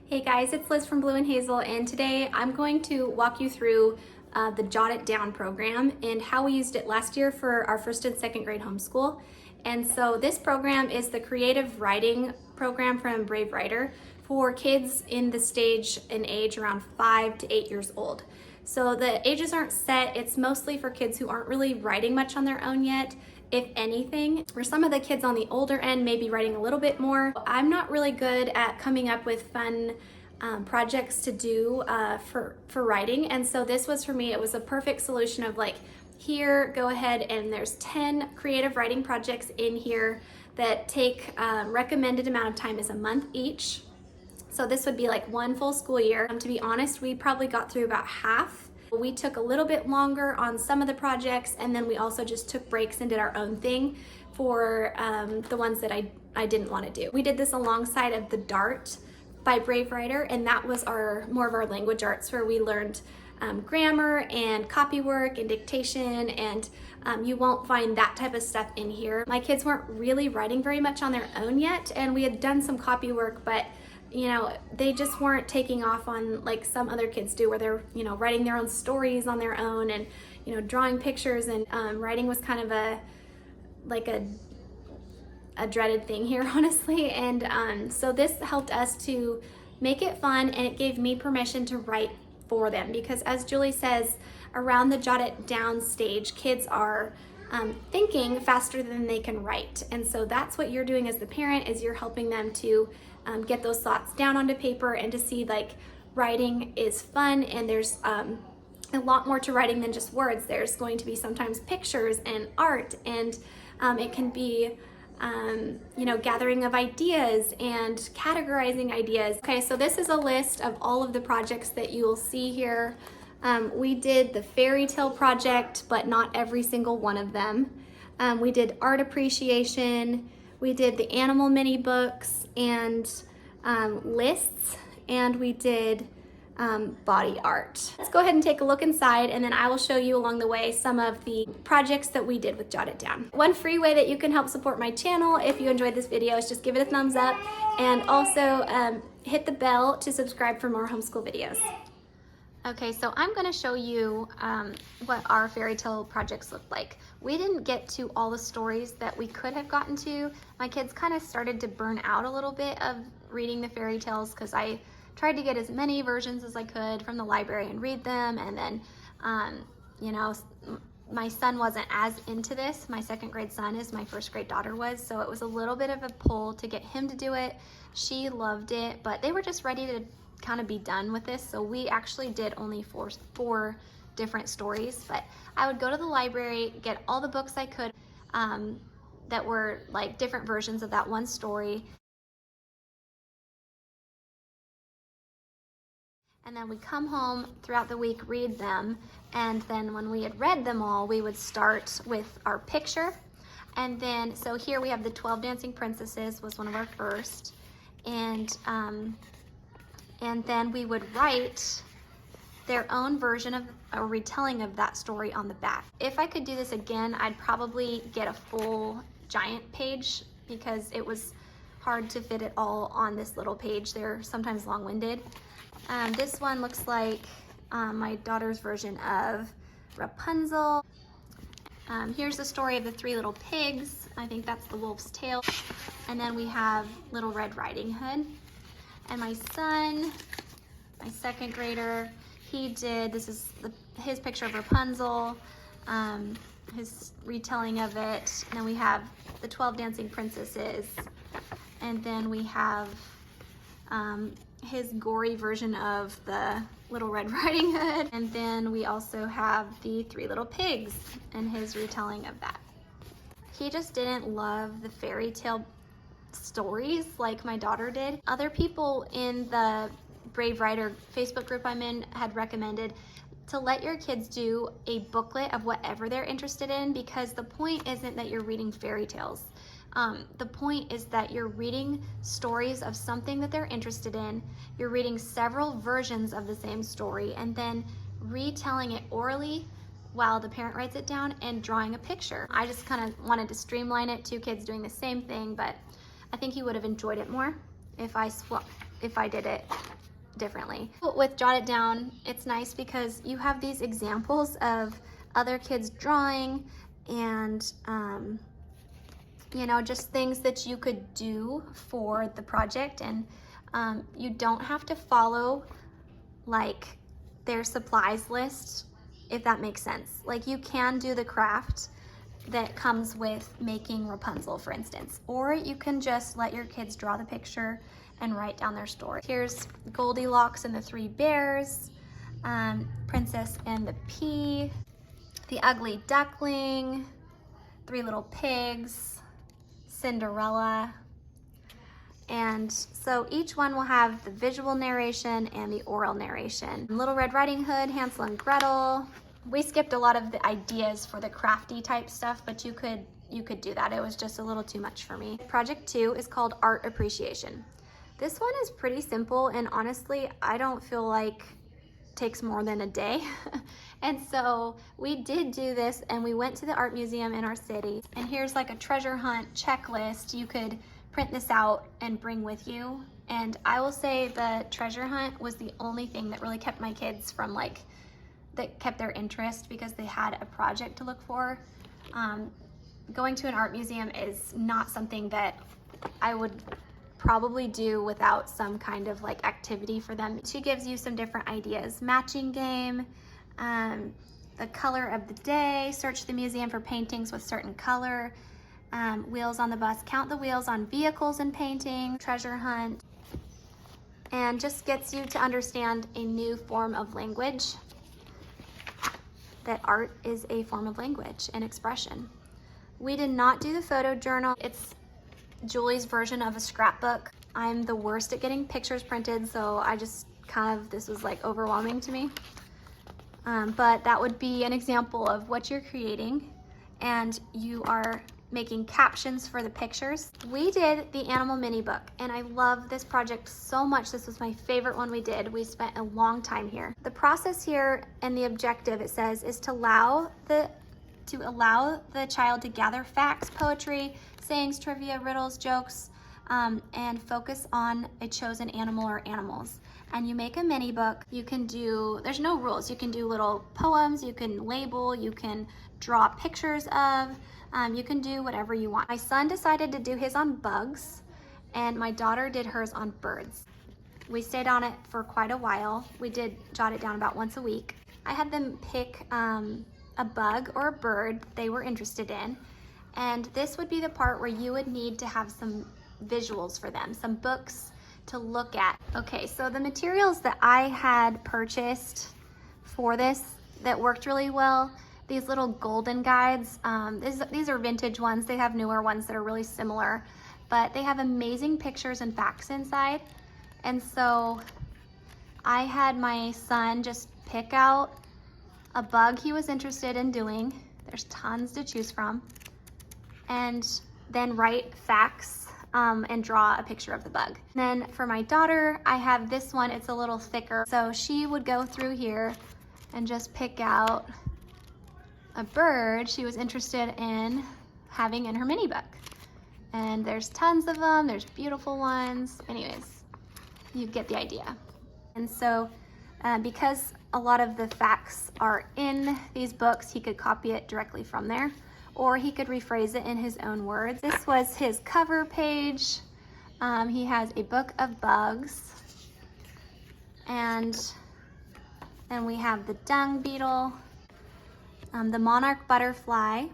Hey guys, it's Liz from Blue and Hazel, and today I'm going to walk you through the Jot It Down program and how we used it last year for our first and second grade homeschool. And so this program is the creative writing program from Brave Writer for kids in the stage and age around 5 to 8 years old. So the ages aren't set, it's mostly for kids who aren't really writing much on their own yet, if anything. For some of the kids on the older end, maybe writing a little bit more. I'm not really good at coming up with fun projects to do for writing, and so this was for me. It was a perfect solution of like, here, go ahead, and there's 10 creative writing projects in here that take recommended amount of time is a month each. So this would be like one full school year. To be honest, we probably got through about half. We took a little bit longer on some of the projects, and then we also just took breaks and did our own thing for the ones that I didn't want to do. We did this alongside of the Dart by Brave Writer, and that was more of our language arts, where we learned grammar and copy work and dictation, and you won't find that type of stuff in here. My kids weren't really writing very much on their own yet, and we had done some copy work, but you know, they just weren't taking off on like some other kids do, where they're, you know, writing their own stories on their own and, you know, drawing pictures, and writing was kind of a dreaded thing here, honestly. And so this helped us to make it fun, and it gave me permission to write for them, because as Julie says, around the Jot It Down stage, kids are thinking faster than they can write. And so that's what you're doing as the parent, is you're helping them to get those thoughts down onto paper, and to see like writing is fun, and there's a lot more to writing than just words. There's going to be sometimes pictures and art, and it can be you know, gathering of ideas and categorizing ideas. Okay, so this is a list of all of the projects that you will see here. We did the fairy tale project, but not every single one of them. We did art appreciation, we did the animal mini books and lists, and we did body art. Let's go ahead and take a look inside, and then I will show you along the way some of the projects that we did with Jot It Down. One free way that you can help support my channel if you enjoyed this video is just give it a thumbs up, and also hit the bell to subscribe for more homeschool videos. Okay, so I'm going to show you what our fairy tale projects looked like. We didn't get to all the stories that we could have gotten to. My kids kind of started to burn out a little bit of reading the fairy tales, because I tried to get as many versions as I could from the library and read them. And then, you know, my son wasn't as into this. My second grade son is my first grade daughter was, so it was a little bit of a pull to get him to do it. She loved it, but they were just ready to kind of be done with this. So we actually did only four different stories, but I would go to the library, get all the books I could that were like different versions of that one story. And then we come home throughout the week, read them, and then when we had read them all, we would start with our picture. And then, so here we have the 12 Dancing Princesses was one of our first, and then we would write their own version of a retelling of that story on the back. If I could do this again, I'd probably get a full giant page, because it was hard to fit it all on this little page. They're sometimes long-winded. This one looks like my daughter's version of Rapunzel. Here's the story of the three little pigs. I think that's the wolf's tale. And then we have Little Red Riding Hood. And my son, my second grader, he did, this is his picture of Rapunzel, his retelling of it. And then we have the 12 Dancing Princesses. And then we have his gory version of the Little Red Riding Hood. And then we also have the Three Little Pigs and his retelling of that. He just didn't love the fairy tale stories like my daughter did. Other people in the Brave Writer Facebook group I'm in had recommended to let your kids do a booklet of whatever they're interested in, because the point isn't that you're reading fairy tales. The point is that you're reading stories of something that they're interested in. You're reading several versions of the same story, and then retelling it orally while the parent writes it down, and drawing a picture. I just kind of wanted to streamline it, 2 kids doing the same thing, but I think he would have enjoyed it more if I did it differently. With Jot It Down, it's nice because you have these examples of other kids drawing and you know, just things that you could do for the project, and you don't have to follow like their supplies list, if that makes sense. Like you can do the craft that comes with making Rapunzel, for instance, or you can just let your kids draw the picture and write down their story. Here's Goldilocks and the Three Bears, Princess and the Pea, The Ugly Duckling, Three Little Pigs, Cinderella. And so each one will have the visual narration and the oral narration. Little Red Riding Hood, Hansel and Gretel. We skipped a lot of the ideas for the crafty type stuff, but you could do that. It was just a little too much for me. Project 2 is called Art Appreciation. This one is pretty simple, and honestly, I don't feel like it takes more than a day. And so we did do this, and we went to the art museum in our city. And here's like a treasure hunt checklist. You could print this out and bring with you. And I will say the treasure hunt was the only thing that really kept my kids from that kept their interest, because they had a project to look for. Going to an art museum is not something that I would probably do without some kind of like activity for them. She gives you some different ideas. Matching game, the color of the day, search the museum for paintings with certain color, wheels on the bus, count the wheels on vehicles and painting, treasure hunt, and just gets you to understand a new form of language, that art is a form of language and expression. We did not do the photo journal. It's Julie's version of a scrapbook. I'm the worst at getting pictures printed, so I just this was like overwhelming to me. But that would be an example of what you're creating, and you are making captions for the pictures. We did the animal mini book, and I love this project so much. This was my favorite one we did. We spent a long time here. The process here and the objective, it says, is to allow the child to gather facts, poetry, sayings, trivia, riddles, jokes, and focus on a chosen animal or animals. And you make a mini book. You can do, there's no rules. You can do little poems, you can label, you can draw pictures of, you can do whatever you want. My son decided to do his on bugs, and my daughter did hers on birds. We stayed on it for quite a while. We did jot it down about once a week. I had them pick a bug or a bird they were interested in, and this would be the part where you would need to have some visuals for them, some books to look at. Okay, so the materials that I had purchased for this that worked really well, these little golden guides, these are vintage ones. They have newer ones that are really similar, but they have amazing pictures and facts inside. And so I had my son just pick out a bug he was interested in doing. There's tons to choose from. And then write facts and draw a picture of the bug. Then for my daughter, I have this one. It's a little thicker. So she would go through here and just pick out a bird she was interested in having in her mini book. And there's tons of them. There's beautiful ones. Anyways, you get the idea. And so because a lot of the facts are in these books, he could copy it directly from there, or he could rephrase it in his own words. This was his cover page. He has a book of bugs, and then we have the dung beetle, the monarch butterfly.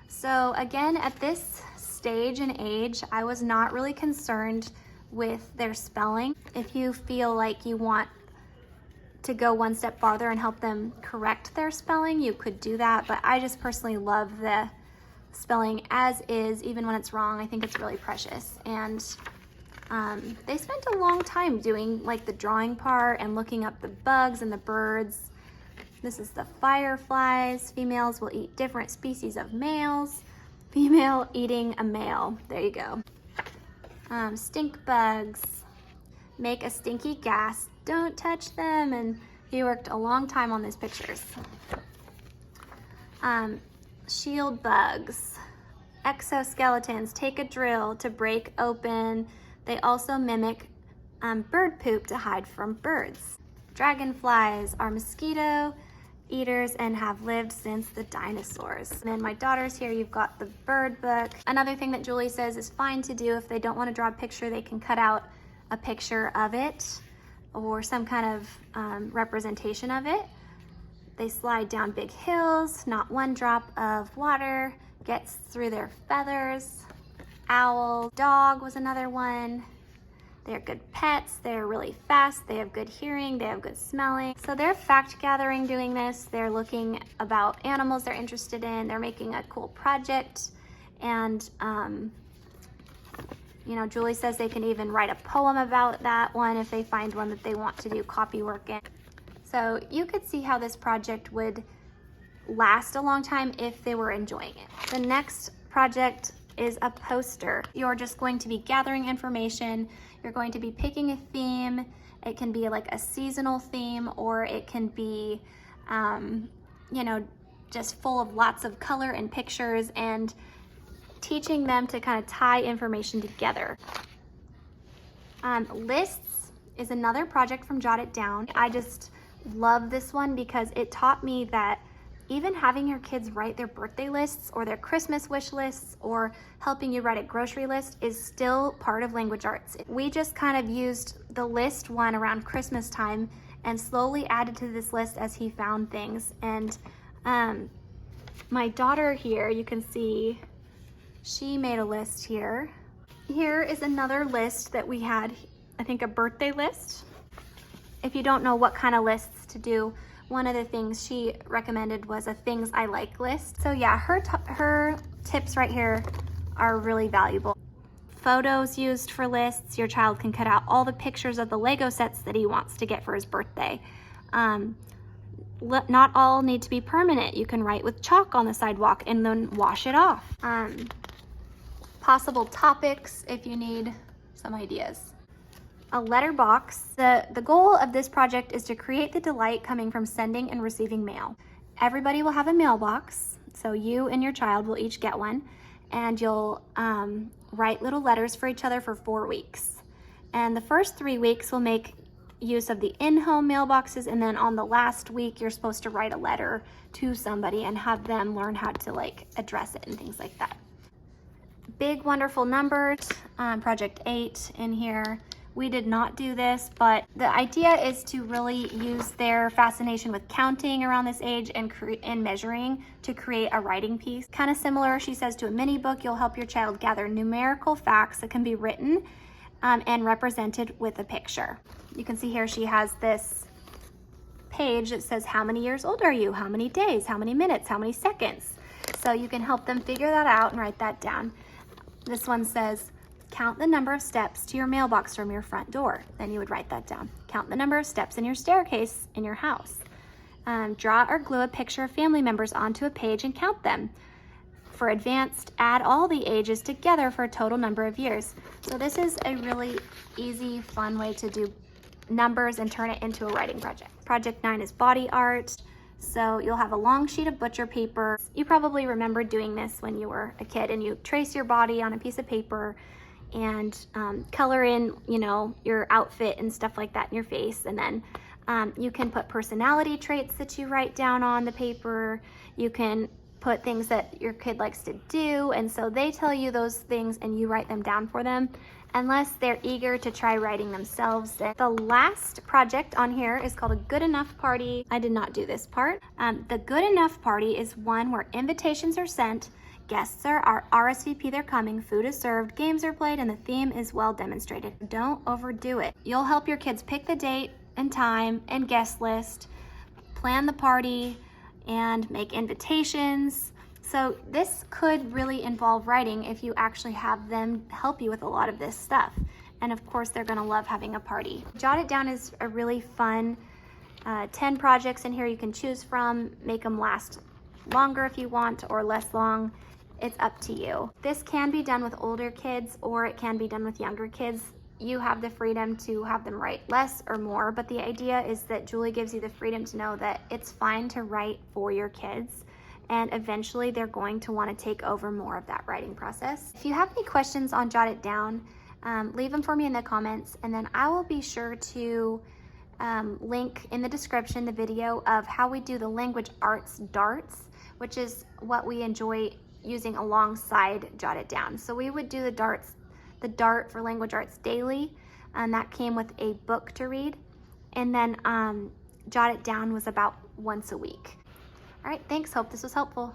So again, at this stage and age, I was not really concerned with their spelling. If you feel like you want to go one step farther and help them correct their spelling, you could do that, but I just personally love the spelling as is, even when it's wrong. I think it's really precious. And they spent a long time doing like the drawing part and looking up the bugs and the birds. This is the fireflies. Females will eat different species of males. Female eating a male. There you go. Stink bugs. Make a stinky gas. Don't touch them. And he worked a long time on these pictures. Shield bugs. Exoskeletons. Take a drill to break open. They also mimic bird poop to hide from birds. Dragonflies are mosquito eaters and have lived since the dinosaurs. And then my daughter's here, you've got the bird book. Another thing that Julie says is fine to do if they don't want to draw a picture, they can cut out a picture of it or some kind of representation of it. They slide down big hills, not one drop of water gets through their feathers. Owl, dog was another one. They're good pets, they're really fast, they have good hearing, they have good smelling. So they're fact gathering doing this. They're looking about animals they're interested in. They're making a cool project. And, you know, Julie says they can even write a poem about that one if they find one that they want to do copy work in. So you could see how this project would last a long time if they were enjoying it. The next project is a poster. You're just going to be gathering information. You're going to be picking a theme. It can be like a seasonal theme, or it can be, you know, just full of lots of color and pictures, and teaching them to kind of tie information together. Lists is another project from Jot It Down. I just love this one because it taught me that even having your kids write their birthday lists or their Christmas wish lists or helping you write a grocery list is still part of language arts. We just kind of used the list one around Christmas time and slowly added to this list as he found things. And my daughter here, you can see, she made a list here. Here is another list that we had, I think a birthday list. If you don't know what kind of lists to do, one of the things she recommended was a things I like list. So yeah, her tips right here are really valuable. Photos used for lists. Your child can cut out all the pictures of the Lego sets that he wants to get for his birthday. Not all need to be permanent. You can write with chalk on the sidewalk and then wash it off. Possible topics if you need some ideas. A letterbox. The goal of this project is to create the delight coming from sending and receiving mail. Everybody will have a mailbox, so you and your child will each get one, and you'll write little letters for each other for 4 weeks. And the first 3 weeks will make use of the in-home mailboxes, and then on the last week you're supposed to write a letter to somebody and have them learn how to like address it and things like that. Big wonderful numbers, project 8 in here. We did not do this, but the idea is to really use their fascination with counting around this age and measuring to create a writing piece. Kind of similar, she says, to a mini book. You'll help your child gather numerical facts that can be written and represented with a picture. You can see here she has this page that says, how many years old are you? How many days? How many minutes? How many seconds? So you can help them figure that out and write that down. This one says, count the number of steps to your mailbox from your front door. Then you would write that down. Count the number of steps in your staircase in your house. Draw or glue a picture of family members onto a page and count them. For advanced, add all the ages together for a total number of years. So this is a really easy, fun way to do numbers and turn it into a writing project. Project 9 is body art. So you'll have a long sheet of butcher paper. You probably remember doing this when you were a kid, and you trace your body on a piece of paper and color in, you know, your outfit and stuff like that in your face. And then you can put personality traits that you write down on the paper. You can put things that your kid likes to do. And so they tell you those things and you write them down for them, unless they're eager to try writing themselves. The last project on here is called a Good Enough Party. I did not do this part. The Good Enough Party is one where invitations are sent, guests are RSVP they're coming, food is served, games are played, and the theme is well demonstrated. Don't overdo it. You'll help your kids pick the date and time and guest list, plan the party, and make invitations. So this could really involve writing if you actually have them help you with a lot of this stuff. And of course, they're gonna love having a party. Jot It Down is a really fun 10 projects in here you can choose from. Make them last longer if you want, or less long. It's up to you. This can be done with older kids, or it can be done with younger kids. You have the freedom to have them write less or more, but the idea is that Julie gives you the freedom to know that it's fine to write for your kids, and eventually they're going to want to take over more of that writing process. If you have any questions on Jot It Down, leave them for me in the comments, and then I will be sure to link in the description the video of how we do the language arts darts, which is what we enjoy using alongside Jot It Down. So we would do the dart for language arts daily, and that came with a book to read. And then Jot It Down was about once a week. All right, thanks. Hope this was helpful.